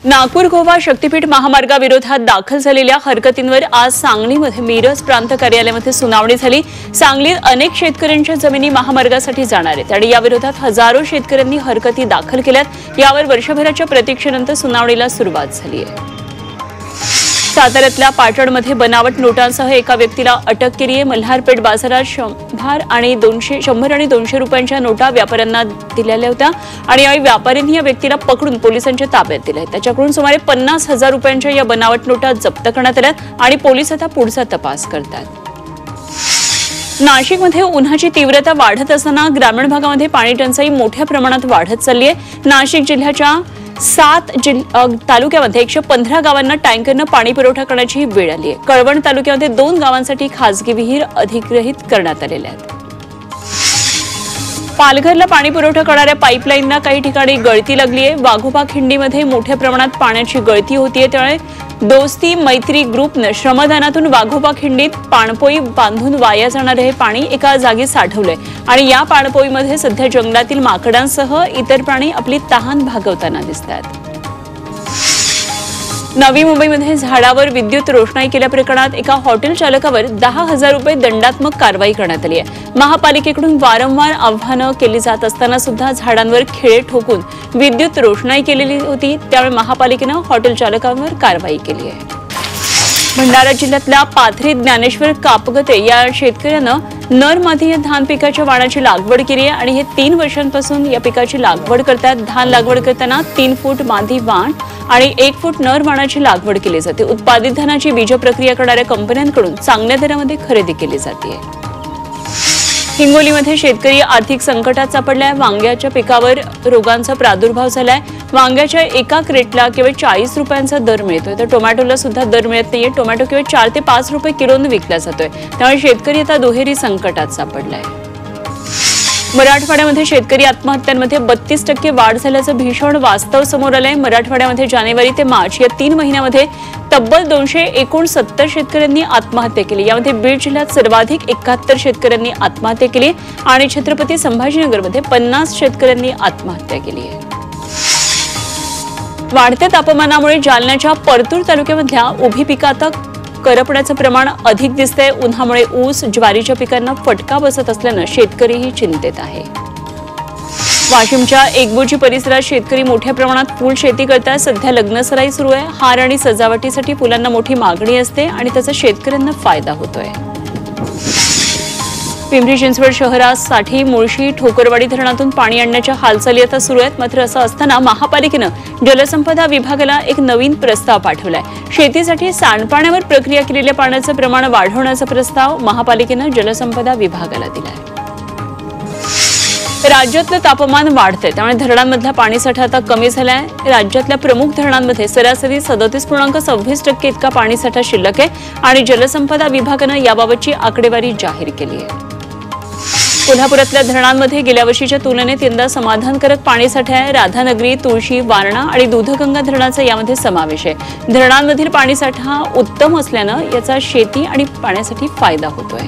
नागपूर गोवा शक्तीपीठ महामार्गाविरोधात दाखल झालेल्या हरकतींवर आज सांगलीमध्ये मिरज प्रांत कार्यालयामध्ये सुनावणी झाली। सांगलीत अनेक शेतकऱ्यांच्या जमिनी महामार्गासाठी जाणार आहेत आणि या विरोधात हजारो शेतकऱ्यांनी हरकती दाखल केल्यात। यावर वर्षभराच्या प्रतीक्षेनंतर सुनावणीला सुरुवात झाली आहे। साताऱ्यातल्या पाटणमध्ये बनावट नोटांसह एका व्यक्तीला अटक केली आहे। मल्हारपेठ बाजारात 100 आणि 200 रुपयांच्या नोटा व्यापाऱ्यांना दिलेल्या होत्या आणि यावेळी व्यापाऱ्यांनी या व्यक्तीला पकडून पोलिसांच्या ताब्यात दिले। त्याच्याकडून सुमारे 50,000 रुपयांच्या या बनावट नोटा जप्त करण्यात आल्यात आणि पोलीस आता पुढचा तपास करतात। नाशिकमध्ये उन्हाची तीव्रता वाढत असताना ग्रामीण भागामध्ये पाणी टंचाई मोठ्या प्रमाणात वाढत चालली आहे। नाशिक जिल्ह्याच्या 7 तालुक्यामध्ये 115 गावांना टँकरनं पाणी पुरवठा करण्याची वेळ आली आहे। कळवण तालुक्यामध्ये 2 गावांसाठी खासगी विहीर अधिग्रहित करण्यात आलेल्या आहेत। पालघरला पाणी पुरवठा करणाऱ्या पाईपलाईनला काही ठिकाणी गळती लागली आहे। वाघोबा खिंडीमध्ये मोठ्या प्रमाणात पाण्याची गळती होतीये, त्यामुळे दोस्ती मैत्री ग्रुपनं श्रमदानातून वाघोबा खिंडीत पाणपोई बांधून वाया जाणारे हे पाणी एका जागी साठवलंय आणि या पाणपोईमध्ये सध्या जंगलातील माकडांसह इतर प्राणी आपली तहान भागवताना दिसतात। नवी मुंबईमध्ये झाडावर विद्युत रोषणाई केल्याप्रकरणात एका हॉटेल चालकावर 10,000 रुपये दंडात्मक कारवाई करण्यात आली आहे। महापालिकेकडून वारंवार आव्हानं केली जात असताना सुद्धा झाडांवर खिळे ठोकून विद्युत रोषणाई केलेली होती, त्यामुळे महापालिकेनं हॉटेल चालकावर कारवाई केली आहे। भंडारा जिल्ह्यातल्या पाथरी ज्ञानेश्वर कापगते या शेतकऱ्यानं नर मादी या धान पिकाच्या वाणाची लागवड केली आहे आणि हे 3 वर्षांपासून या पिकाची लागवड करतात। धान लागवड करताना 3 फूट मादी वाण आणि 1 फूट नर वाणाची लागवड केली जाते। उत्पादित धानाची बीज प्रक्रिया करणाऱ्या कंपन्यांकडून चांगल्या दरामध्ये खरेदी केली जाते। हिंगोलीमध्ये शेतकरी आर्थिक संकटात सापडलाय। वांग्याच्या पिकावर रोगांचा प्रादुर्भाव झालाय। वांग्याच्या एका क्रेटला केवळ 40 रुपयांचा दर मिळतोय, तर टोमॅटोला सुद्धा दर मिळत नाहीये। टोमॅटो केवळ 4 ते 5 रुपये किलोने विकला जातोय, त्यामुळे शेतकरी आता दुहेरी संकटात सापडलाय। मराठवाड्यामध्ये शेतकरी आत्महत्यांमध्ये 32% वाढ झाल्याचं भीषण वास्तव समोर आलंय। मराठवाड्यामध्ये जानेवारी ते मार्च या 3 महिन्यामध्ये तब्बल 269 शेतकऱ्यांनी आत्महत्या केली। यामध्ये बीड जिल्ह्यात सर्वाधिक 71 शेतकऱ्यांनी आत्महत्या केली आणि छत्रपती संभाजीनगरमध्ये 50 शेतकऱ्यांनी आत्महत्या केली आहे। वाढत्या तापमानामुळे जालन्याच्या परतूर तालुक्यामधल्या उभी पिकात करपण्याचं प्रमाण अधिक दिसतंय। उन्हामुळे ऊस ज्वारीच्या पिकांना फटका बसत असल्यानं शेतकरीही चिंतेत आहे। वाशिमच्या एकबोजी परिसरात शेतकरी मोठ्या प्रमाणात फूल शेती करतात। सध्या लग्नसराई सुरू आहे। हार आणि सजावटीसाठी फुलांना मोठी मागणी असते आणि त्याचा शेतकऱ्यांना फायदा होतोय। पिंपरी चिंचवड शहरासाठी मुळशी ठोकरवाडी धरणातून पाणी आणण्याच्या हालचाली आता सुरू आहेत। मात्र असं असताना महापालिकेनं जलसंपदा विभागाला एक नवीन प्रस्ताव पाठवलाय। शेतीसाठी सांडपाण्यावर प्रक्रिया केलेल्या पाण्याचं प्रमाण वाढवण्याचा प्रस्ताव महापालिकेनं जलसंपदा विभागाला दिलाय। राज्यातलं तापमान वाढतंय, त्यामुळे धरणांमधला पाणीसाठा आता कमी झालाय। राज्यातल्या प्रमुख धरणांमध्ये सरासरी 37.26% इतका पाणीसाठा शिल्लक आहे आणि जलसंपदा विभागानं याबाबतची आकडेवारी जाहीर केली आहे। कोल्हापुरातल्या धरणांमध्ये गेल्या वर्षीच्या तुलनेत यंदा समाधानकारक पाणीसाठा आहे। राधानगरी, तुळशी, वारणा आणि दूधगंगा धरणाचा यामध्ये समावेश आहे। धरणांमधील पाणीसाठा उत्तम असल्यानं याचा शेती आणि पाण्यासाठी फायदा होतोय।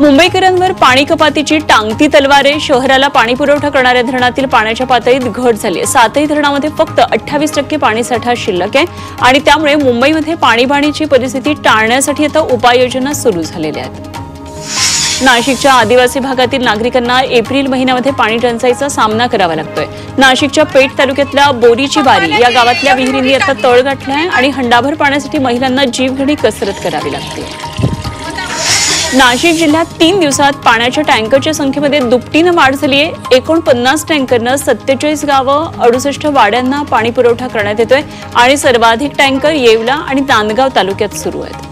मुंबईकरांवर पाणी कपातीची टांगती तलवार आहे। शहराला पाणी पुरवठा करणाऱ्या धरणातील पाण्याच्या पातळीत घट झाली आहे। 7ही धरणामध्ये फक्त 28% पाणीसाठा शिल्लक आहे आणि त्यामुळे मुंबईमध्ये पाणीबाणीची परिस्थिती टाळण्यासाठी आता उपाययोजना सुरू झालेल्या आहेत। नाशिकच्या आदिवासी भागातील नागरिकांना एप्रिल महिन्यामध्ये पाणी टंचाईचा सामना करावा लागतोय। नाशिकच्या पेठ तालुक्यातल्या बोरीची बारी या गावातल्या विहिरींनी आता तळ गाठलाय आणि हंडाभर पाण्यासाठी महिलांना जीवघेणी कसरत करावी लागते। नाशिक जिल्ह्यात 3 दिवसात पाण्याच्या टँकरच्या संख्येमध्ये दुपटीनं वाढ झाली आहे। 49 टँकरनं 47 गावं 68 वाड्यांना पाणी पुरवठा करण्यात येतोय आणि सर्वाधिक टँकर येवला आणि नांदगाव तालुक्यात सुरू आहेत।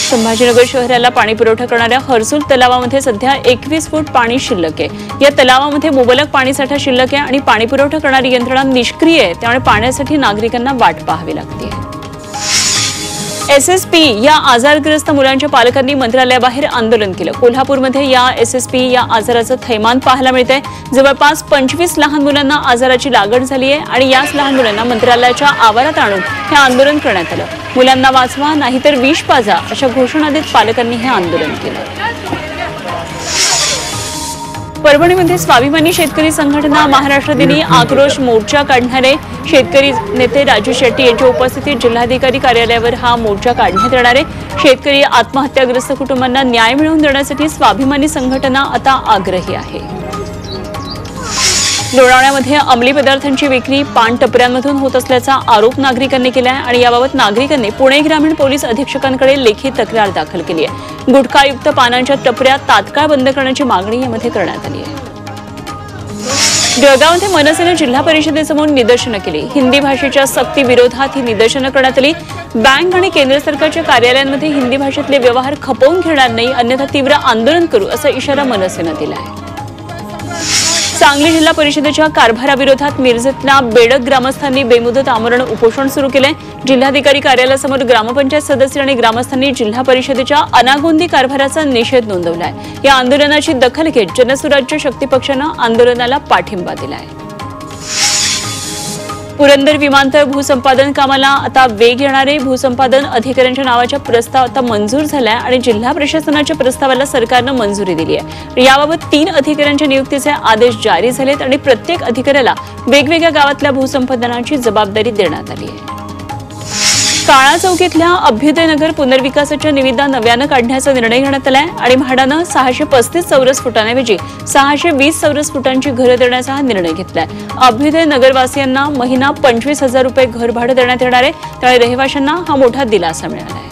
संभाजीनगर शहराला पाणी पुरवठा करणाऱ्या हर्सुल तलावामध्ये सध्या 21 फूट पाणी शिल्लक आहे। या तलावामध्ये मुबलक पाणीसाठा शिल्लक आहे आणि पाणी पुरवठा करणारी यंत्रणा निष्क्रिय आहे, त्यामुळे पाण्यासाठी नागरिकांना वाट पाहावी लागते। SSP या आजारग्रस्त मुलांच्या पालकांनी मंत्रालयाबाहेर आंदोलन केलं। कोल्हापूरमध्ये या SSP या आजाराचं थैमान पाहायला मिळतंय। जवळपास 25 लहान मुलांना आजाराची लागण झाली आहे आणि याच लहान मुलांना मंत्रालयाच्या आवारात आणून हे आंदोलन करण्यात आलं। मुलांना वाचवा नाहीतर विष पाजा अशा घोषणा देत पालकांनी हे आंदोलन केलं। परभणीमध्ये स्वाभिमानी शेतकरी संघटना महाराष्ट्र दिनी आक्रोश मोर्चा काढणारे शेतकरी नेते राजू शेट्टी यांच्या उपस्थितीत जिल्हाधिकारी कार्यालयावर हा मोर्चा काढण्यात येणार आहे। शेतकरी आत्महत्याग्रस्त कुटुंबांना न्याय मिळवून देण्यासाठी स्वाभिमानी संघटना आता आग्रही आहे। लोणावळ्यामध्ये अंमली पदार्थांची विक्री पान टपऱ्यांमधून होत असल्याचा आरोप नागरिकांनी केला आहे आणि याबाबत नागरिकांनी पुणे ग्रामीण पोलीस अधीक्षकांकडे लेखी तक्रार दाखल केली आहे। गुटखायुक्त पानांच्या टपऱ्या तात्काळ बंद करण्याची मागणी यामध्ये करण्यात आली आहे। जळगावमध्ये मनसेने जिल्हा परिषदेसमोर निदर्शनं केली। हिंदी भाषेच्या सक्ती विरोधात ही निदर्शनं करण्यात आली। बँक आणि केंद्र सरकारच्या कार्यालयांमध्ये हिंदी भाषेतले व्यवहार खपवून घेणार नाही, अन्यथा तीव्र आंदोलन करू असा इशारा मनसेनं दिला आहे। सांगली जिल्हा परिषदेच्या कारभाराविरोधात मिरजेतल्या बेडक ग्रामस्थांनी बेमुदत आमरण उपोषण सुरू केले। जिल्हाधिकारी कार्यालयासमोर ग्रामपंचायत सदस्य आणि ग्रामस्थांनी जिल्हा परिषदेच्या अनागोंदी कारभाराचा निषेध नोंदवलाय। या आंदोलनाची दखल घेत जनसुराज्य शक्ती पक्षानं आंदोलनाला पाठिंबा दिलाय। पुरंदर विमानतळ भूसंपादन कामाला आता वेग येणार आहे। भूसंपादन अधिकाऱ्यांच्या नावाचा प्रस्ताव आता मंजूर झालाय आणि जिल्हा प्रशासनाच्या प्रस्तावाला सरकारनं मंजुरी दिली आहे। याबाबत 3 अधिकाऱ्यांच्या नियुक्तीचे आदेश जारी झालेत आणि प्रत्येक अधिकाऱ्याला वेगवेगळ्या गावातल्या भूसंपादनाची जबाबदारी देण्यात आली आहे। काळा चौकीतल्या अभ्युदय नगर पुनर्विकासाच्या निविदा नव्यानं काढण्याचा निर्णय घेण्यात आलाय आणि म्हाडानं 635 चौरस फुटांऐवजी 620 चौरस फुटांची घरं देण्याचा हा निर्णय घेतलाय। अभ्युदय नगरवासियांना महिना 25,000 रुपये घर भाडं देण्यात येणार आहे, त्यामुळे रहिवाशांना हा मोठा दिलासा मिळाला आहे।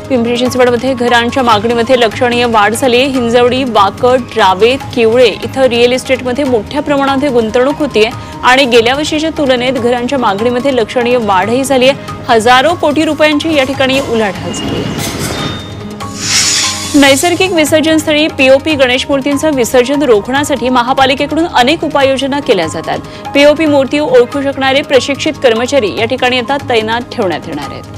पिंपरी चिंचवडमध्ये घरांच्या मागणीमध्ये लक्षणीय वाढ झाली आहे। हिंजवडी, वाकड, रावेत, किवळे इथं रिअल इस्टेटमध्ये मोठ्या प्रमाणात गुंतवणूक होतीये आणि गेल्या वर्षीच्या तुलनेत घरांच्या मागणीमध्ये लक्षणीय वाढही झाली आहे। हजारो कोटी रुपयांची या ठिकाणी उलाढाल झाली आहे। नैसर्गिक विसर्जनस्थळी पीओपी गणेश मूर्तींचं विसर्जन रोखण्यासाठी महापालिकेकडून अनेक उपाययोजना केल्या जातात। पीओपी मूर्ती ओळखू शकणारे प्रशिक्षित कर्मचारी या ठिकाणी आता तैनात ठेवण्यात येणार आहेत।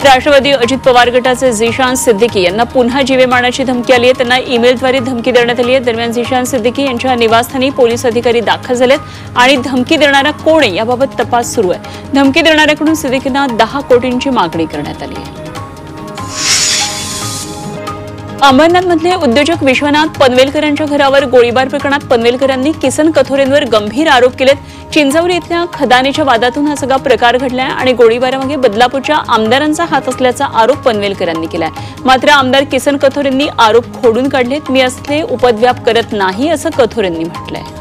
राष्ट्रवादी अजित पवार गटाचे झिशान सिद्दीकी यांना पुन्हा जीवे मारण्याची धमकी आली आहे। त्यांना ईमेलद्वारे धमकी देण्यात आली आहे। दरम्यान झिशान सिद्दीकी यांच्या निवासस्थानी पोलीस अधिकारी दाखल झालेत आणि धमकी देणारा कोण आहे याबाबत तपास सुरू आहे। धमकी देणाऱ्याकडून सिद्दीकींना 10 कोटींची मागणी करण्यात आली आहे। अंबरनाथमधले उद्योजक विश्वनाथ पनवेलकरांच्या घरावर गोळीबार प्रकरणात पनवेलकरांनी किसन कथोरेंवर गंभीर आरोप केलेत। चिंचवली इथल्या खदानीच्या वादातून हा सगळा प्रकार घडलाय आणि गोळीबारामागे बदलापूरच्या आमदारांचा हात असल्याचा आरोप पनवेलकरांनी केलाय। मात्र आमदार किसन कथोरेंनी आरोप खोडून काढलेत। मी असले उपद्व्याप करत नाही असं कथोरेंनी म्हटलंय।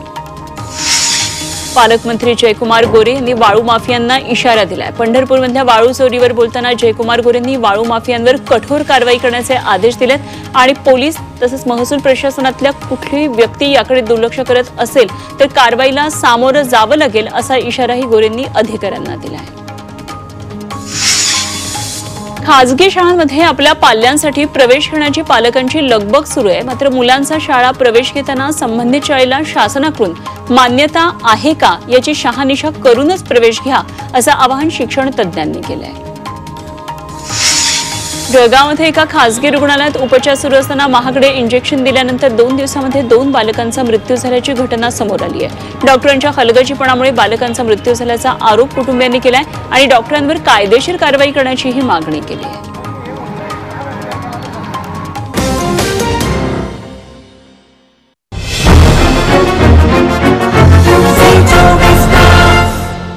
पालकमंत्री जयकुमार गोरे यांनी वाळू माफियांना इशारा दिलाय। पंढरपूरमधल्या वाळू चोरीवर बोलताना जयकुमार गोरेंनी वाळू माफियांवर कठोर कारवाई करण्याचे आदेश दिलेत आणि पोलीस तसंच महसूल प्रशासनातल्या कुठलीही व्यक्ती याकडे दुर्लक्ष करत असेल तर कारवाईला सामोरं जावं लागेल असा इशाराही गोरेंनी अधिकाऱ्यांना दिलाय। खासगी शाळांमध्ये आपल्या पाल्यांसाठी प्रवेश घेण्याची पालकांची लगबग सुरू आहे। मात्र मुलांचा शाळा प्रवेश घेताना संबंधित शाळेला शासनाकडून मान्यता आहे का याची शहानिशा करूनच प्रवेश घ्या असं आवाहन शिक्षण तज्ज्ञांनी केलंय। जळगावमध्ये एका खासगी रुग्णालयात उपचार सुरू असताना महागडे इंजेक्शन दिल्यानंतर 2 दिवसांमध्ये 2 बालकांचा मृत्यू झाल्याची घटना समोर आली आहे। डॉक्टरांच्या हलगर्जीपणामुळे बालकांचा मृत्यू झाल्याचा आरोप कुटुंबियांनी केलाय आणि डॉक्टरांवर कायदेशीर कारवाई करण्याचीही मागणी केली आहे।